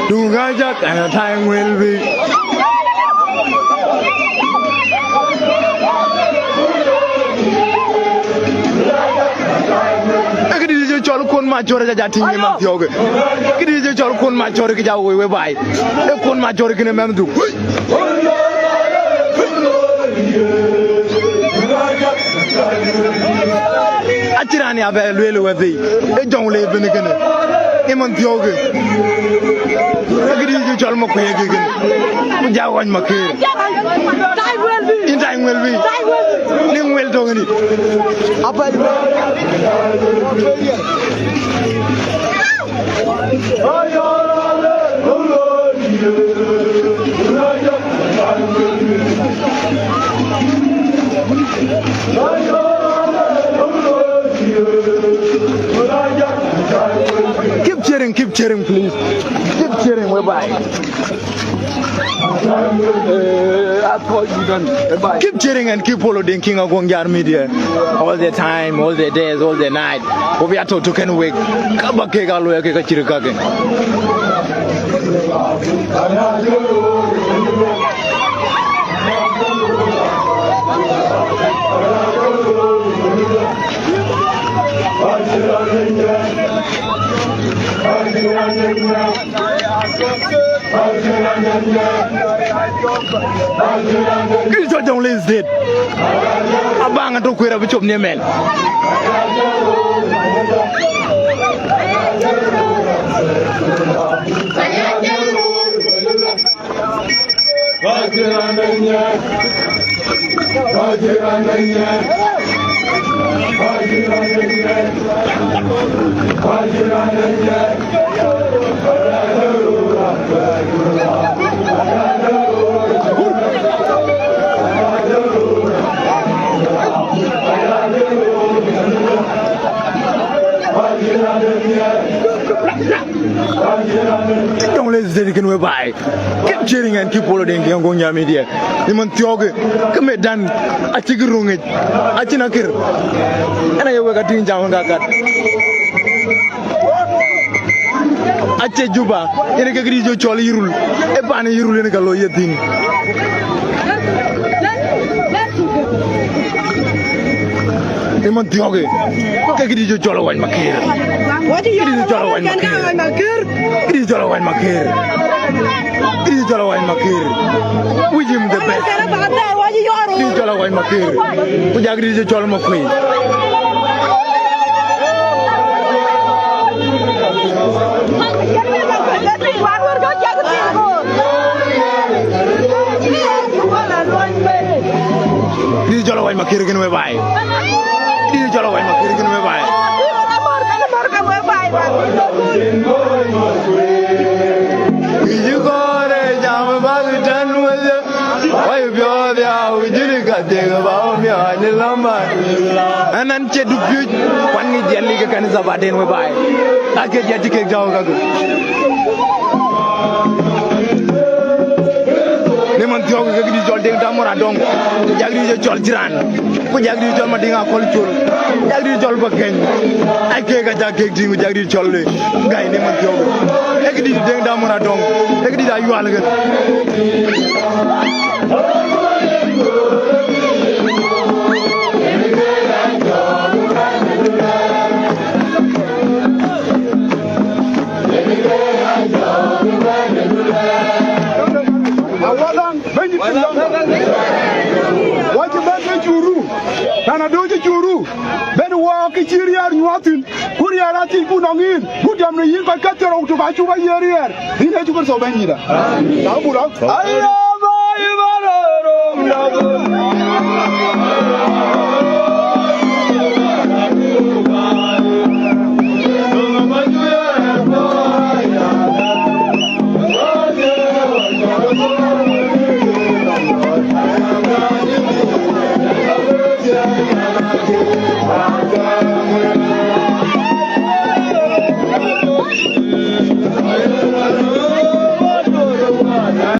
Do Rajak and a time will be. Chol kon ma chore ja tin ni man thioge kidi je chol kon ma chore ki ja we bay e kon ma chore ki ne mem du atirani ave lwele we bi e jong le ben gene e man thioge kidi je chol ma ko yegi gene mu ja wañ ma kër time will be ning wel do ngani apa keep cheering please keep cheering bye keep cheering and keep following King of Gongyar Media all the time, all the days, all the night. We are to can wake. Kabakega loyaka chirikage. Kristo don't list it. Abang atau kira bicup ni men. Don't let us take it by. Keep cheering and keep following King of Gongyar Media. Niman tioge kame dan achigurungit achinakir. Ana yewe katin jaman kakat. Ache juba ene ke grijo chol Yirol e bane Yirol ene kalo yetin e man tioge ke grijo chol wañ makir grijo chol wañ makir grijo chol wañ makir grijo chol wañ makir wujim de best grijo chol wañ makir uja grijo chol makoy Di jolo way makir gën we bay di jolo way makir gën we bay yu gore jam bag tan wala way byo dia wujiri ka de ba mi ani lamba anan ce du bi wan ni jelli ga kan sa baden we bay ak je dike jaw ga ne man tiaw ga di jol deng damora dong jagri je jol jiran ko jagri jol ma dinga kol ciol jagri jol ba ken ak ga jagge di mu jagri jol le gay ne man tiaw ga di deng damora dong ak di da yual ga Nana doje juru ben wa ki chiriar nyuatin kuriara ti kunangin kudam ne yin ka katero to ba chuba yerier ni ne chuba so ben yida na bura ayya ba ibara rom